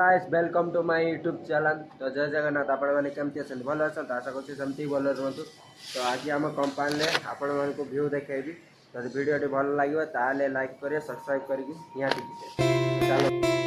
Guys welcome to my YouTube channel. तो जय जगन्नाथ आपण मैंने केमती अच्छे भल अच्छा तो आशा करूँ सेमती भल रुहतु। तो आज आम कंपानी आपण मानक व्यू देखेबी। तो वीडियो भल लगे लाइक करें सब्सक्राइब करके निहाती चलो।